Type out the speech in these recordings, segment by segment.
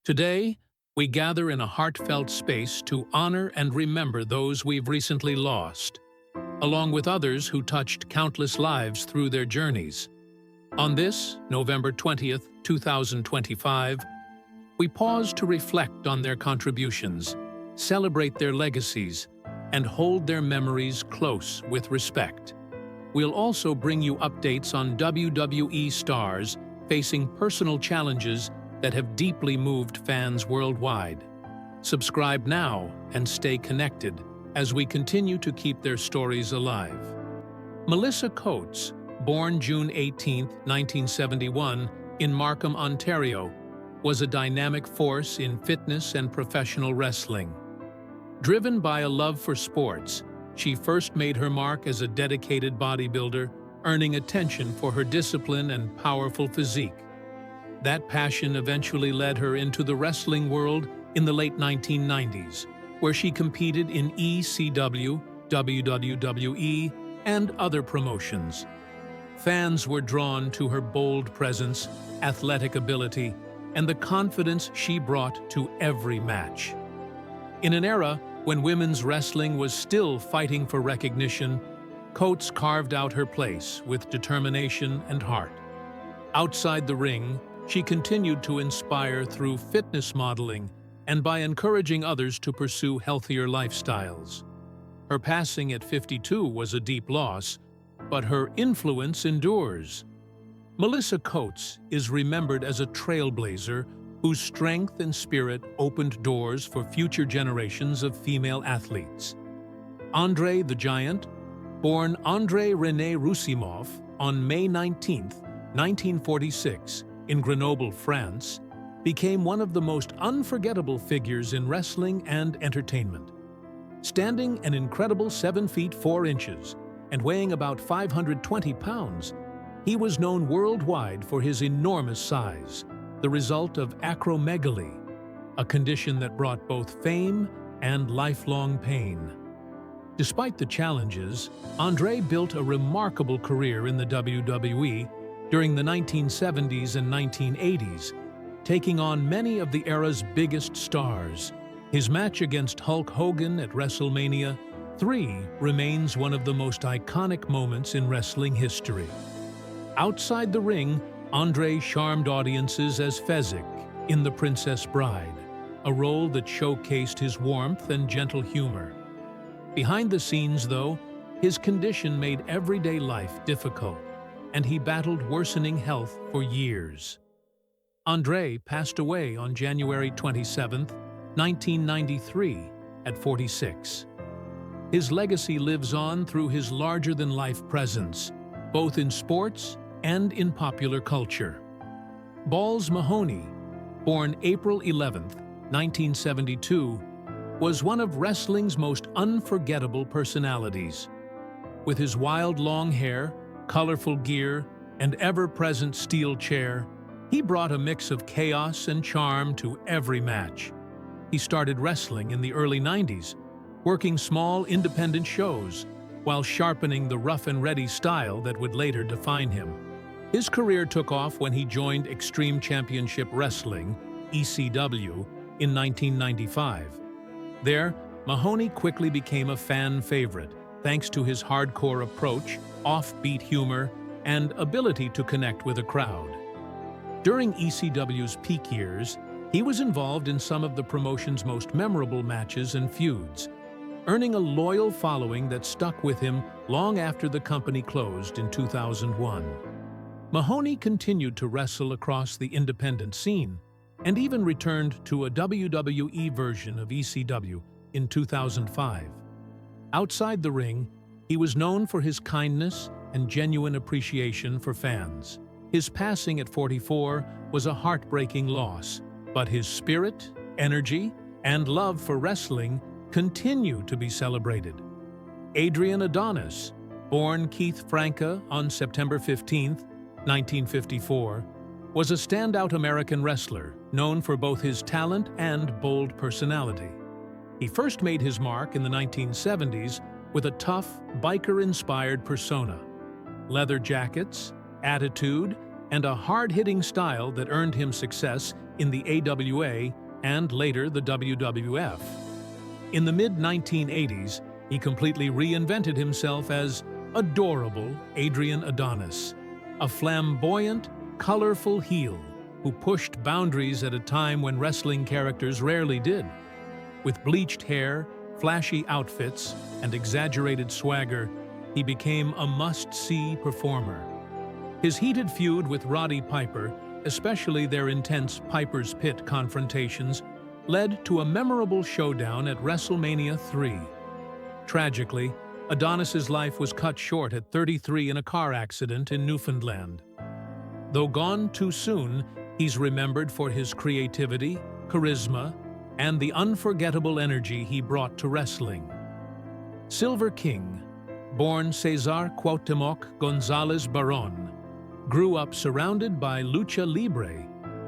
Today, we gather in a heartfelt space to honor and remember those we've recently lost, along with others who touched countless lives through their journeys. On this, November 20th, 2025, we pause to reflect on their contributions, celebrate their legacies, and hold their memories close with respect. We'll also bring you updates on WWE stars facing personal challenges that have deeply moved fans worldwide. Subscribe now and stay connected as we continue to keep their stories alive. Melissa Coates, born June 18, 1971, in Markham, Ontario, was a dynamic force in fitness and professional wrestling. Driven by a love for sports, she first made her mark as a dedicated bodybuilder, earning attention for her discipline and powerful physique. That passion eventually led her into the wrestling world in the late 1990s, where she competed in ECW, WWE, and other promotions. Fans were drawn to her bold presence, athletic ability, and the confidence she brought to every match. In an era when women's wrestling was still fighting for recognition, Coates carved out her place with determination and heart. Outside the ring, she continued to inspire through fitness modeling and by encouraging others to pursue healthier lifestyles. Her passing at 52 was a deep loss, but her influence endures. Melissa Coates is remembered as a trailblazer whose strength and spirit opened doors for future generations of female athletes. Andre the Giant, born Andrei René Roussimoff on May 19, 1946, in Grenoble, France, became one of the most unforgettable figures in wrestling and entertainment. Standing an incredible 7 feet 4 inches and weighing about 520 pounds, he was known worldwide for his enormous size, the result of acromegaly, a condition that brought both fame and lifelong pain. Despite the challenges, Andre built a remarkable career in the WWE during the 1970s and 1980s, taking on many of the era's biggest stars. His match against Hulk Hogan at WrestleMania 3 remains one of the most iconic moments in wrestling history. Outside the ring, Andre charmed audiences as Fezzik in The Princess Bride, a role that showcased his warmth and gentle humor. Behind the scenes, though, his condition made everyday life difficult, and he battled worsening health for years. Andre passed away on January 27, 1993, at 46. His legacy lives on through his larger-than-life presence, both in sports and in popular culture. Balls Mahoney, born April 11, 1972, was one of wrestling's most unforgettable personalities. With his wild long hair, colorful gear, and ever-present steel chair, he brought a mix of chaos and charm to every match. He started wrestling in the early 90s, working small independent shows, while sharpening the rough-and-ready style that would later define him. His career took off when he joined Extreme Championship Wrestling, ECW, in 1995. There, Mahoney quickly became a fan favorite, thanks to his hardcore approach, offbeat humor, and ability to connect with a crowd. During ECW's peak years, he was involved in some of the promotion's most memorable matches and feuds, earning a loyal following that stuck with him long after the company closed in 2001. Mahoney continued to wrestle across the independent scene, and even returned to a WWE version of ECW in 2005. Outside the ring, he was known for his kindness and genuine appreciation for fans. His passing at 44 was a heartbreaking loss, but his spirit, energy, and love for wrestling continue to be celebrated. Adrian Adonis, born Keith Franca on September 15, 1954, was a standout American wrestler known for both his talent and bold personality. He first made his mark in the 1970s with a tough, biker-inspired persona, leather jackets, attitude, and a hard-hitting style that earned him success in the AWA and later the WWF. In the mid-1980s, he completely reinvented himself as adorable Adrian Adonis, a flamboyant, colorful heel who pushed boundaries at a time when wrestling characters rarely did. With bleached hair, flashy outfits, and exaggerated swagger, he became a must-see performer. His heated feud with Roddy Piper, especially their intense Piper's Pit confrontations, led to a memorable showdown at WrestleMania 3. Tragically, Adonis's life was cut short at 33 in a car accident in Newfoundland. Though gone too soon, he's remembered for his creativity, charisma, and the unforgettable energy he brought to wrestling. Silver King, born Cesar Cuauhtemoc Gonzalez Barón, grew up surrounded by lucha libre,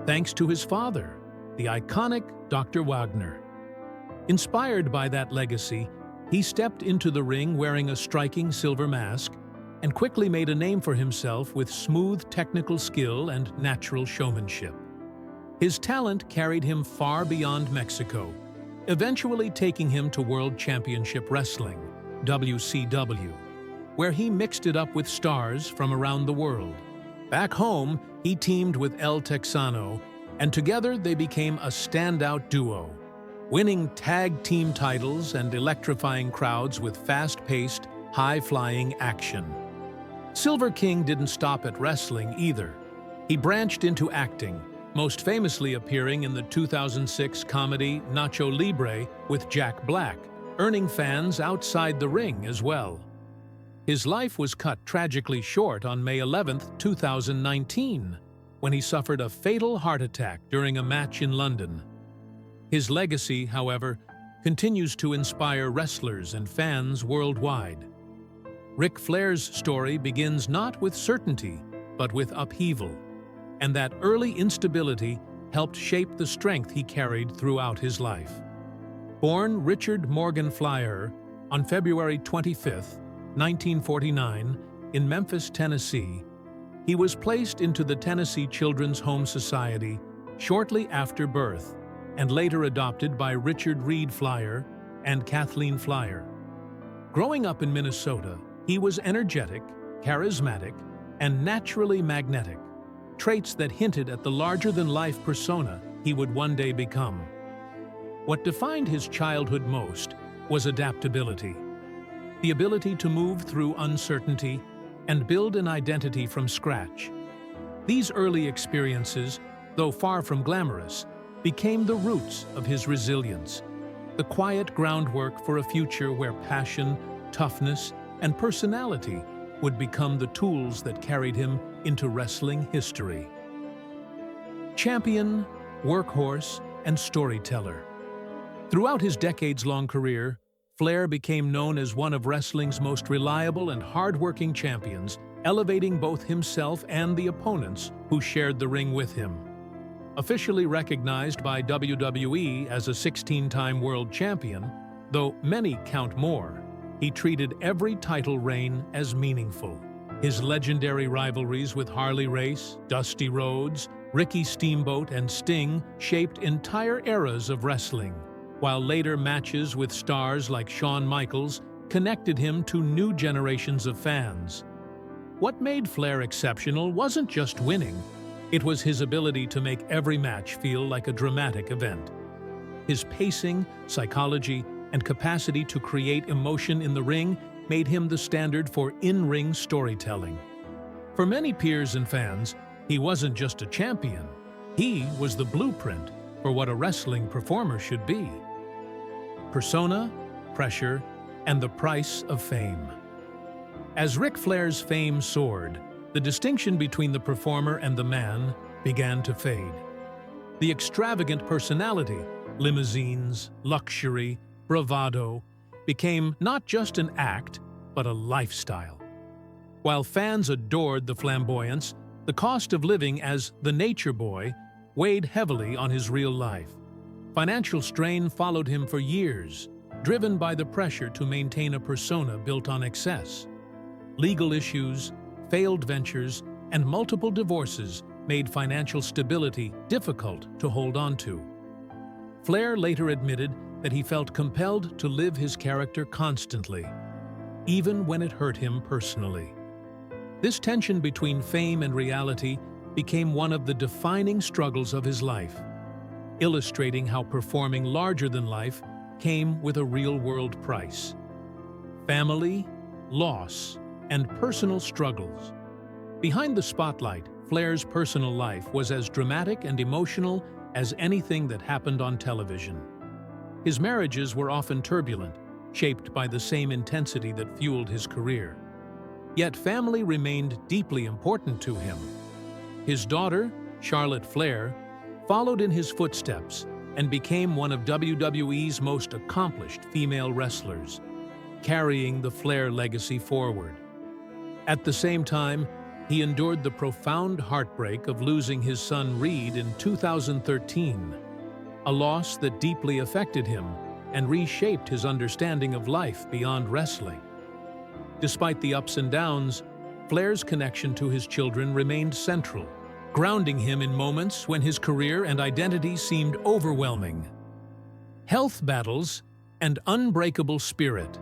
thanks to his father, the iconic Dr. Wagner. Inspired by that legacy, he stepped into the ring wearing a striking silver mask and quickly made a name for himself with smooth technical skill and natural showmanship. His talent carried him far beyond Mexico, eventually taking him to World Championship Wrestling, WCW, where he mixed it up with stars from around the world. Back home, he teamed with El Texano, and together they became a standout duo, winning tag team titles and electrifying crowds with fast-paced, high-flying action. Silver King didn't stop at wrestling either. He branched into acting, most famously appearing in the 2006 comedy Nacho Libre with Jack Black, earning fans outside the ring as well. His life was cut tragically short on May 11, 2019, when he suffered a fatal heart attack during a match in London. His legacy, however, continues to inspire wrestlers and fans worldwide. Ric Flair's story begins not with certainty, but with upheaval, and that early instability helped shape the strength he carried throughout his life. Born Richard Morgan Flyer on February 25, 1949, in Memphis, Tennessee, he was placed into the Tennessee Children's Home Society shortly after birth and later adopted by Richard Reed Flyer and Kathleen Flyer. Growing up in Minnesota, he was energetic, charismatic, and naturally magnetic, traits that hinted at the larger-than-life persona he would one day become. What defined his childhood most was adaptability, the ability to move through uncertainty and build an identity from scratch. These early experiences, though far from glamorous, became the roots of his resilience, the quiet groundwork for a future where passion, toughness, and personality would become the tools that carried him into wrestling history. Champion, workhorse, and storyteller. Throughout his decades-long career, Flair became known as one of wrestling's most reliable and hard-working champions, elevating both himself and the opponents who shared the ring with him. Officially recognized by WWE as a 16-time world champion, though many count more, he treated every title reign as meaningful. His legendary rivalries with Harley Race, Dusty Rhodes, Ricky Steamboat, and Sting shaped entire eras of wrestling, while later matches with stars like Shawn Michaels connected him to new generations of fans. What made Flair exceptional wasn't just winning, it was his ability to make every match feel like a dramatic event. His pacing, psychology, and capacity to create emotion in the ring made him the standard for in-ring storytelling. For many peers and fans, he wasn't just a champion, he was the blueprint for what a wrestling performer should be. Persona, pressure, and the price of fame. As Ric Flair's fame soared, the distinction between the performer and the man began to fade. The extravagant personality, limousines, luxury, bravado, became not just an act, but a lifestyle. While fans adored the flamboyance, the cost of living as the Nature Boy weighed heavily on his real life. Financial strain followed him for years, driven by the pressure to maintain a persona built on excess. Legal issues, failed ventures, and multiple divorces made financial stability difficult to hold on to. Flair later admitted that he felt compelled to live his character constantly, even when it hurt him personally. This tension between fame and reality became one of the defining struggles of his life, illustrating how performing larger than life came with a real-world price. Family, loss, and personal struggles. Behind the spotlight, Flair's personal life was as dramatic and emotional as anything that happened on television. His marriages were often turbulent, shaped by the same intensity that fueled his career. Yet family remained deeply important to him. His daughter, Charlotte Flair, followed in his footsteps and became one of WWE's most accomplished female wrestlers, carrying the Flair legacy forward. At the same time, he endured the profound heartbreak of losing his son Reed in 2013, a loss that deeply affected him and reshaped his understanding of life beyond wrestling. Despite the ups and downs, Flair's connection to his children remained central, grounding him in moments when his career and identity seemed overwhelming. Health battles and unbreakable spirit.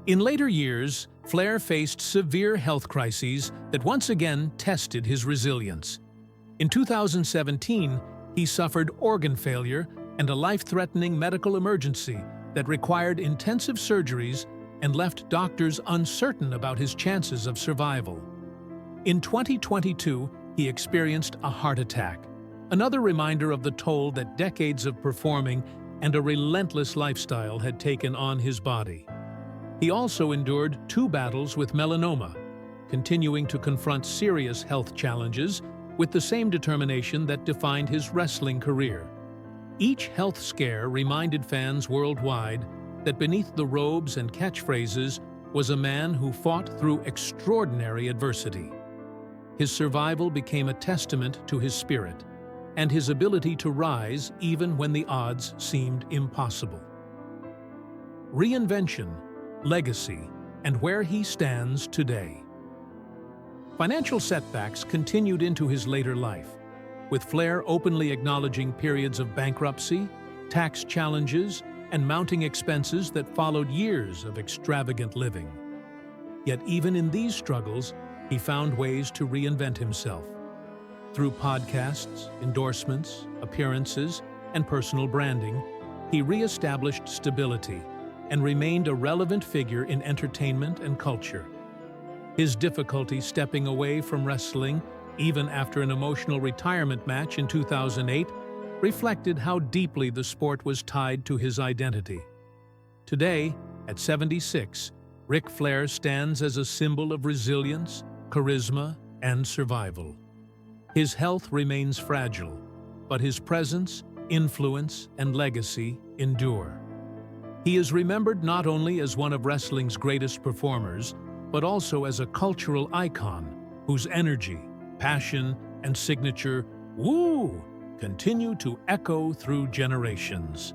In later years, Flair faced severe health crises that once again tested his resilience. In 2017, he suffered organ failure and a life-threatening medical emergency that required intensive surgeries and left doctors uncertain about his chances of survival. In 2022, he experienced a heart attack, another reminder of the toll that decades of performing and a relentless lifestyle had taken on his body. He also endured 2 battles with melanoma, continuing to confront serious health challenges with the same determination that defined his wrestling career. Each health scare reminded fans worldwide that beneath the robes and catchphrases was a man who fought through extraordinary adversity. His survival became a testament to his spirit and his ability to rise even when the odds seemed impossible. Reinvention, legacy, and where he stands today. Financial setbacks continued into his later life, with Flair openly acknowledging periods of bankruptcy, tax challenges, and mounting expenses that followed years of extravagant living. Yet even in these struggles, he found ways to reinvent himself. Through podcasts, endorsements, appearances, and personal branding, he re-established stability and remained a relevant figure in entertainment and culture. His difficulty stepping away from wrestling, even after an emotional retirement match in 2008, reflected how deeply the sport was tied to his identity. Today, at 76, Ric Flair stands as a symbol of resilience, charisma, and survival. His health remains fragile, but his presence, influence, and legacy endure. He is remembered not only as one of wrestling's greatest performers, but also as a cultural icon whose energy, passion, and signature "woo" continue to echo through generations.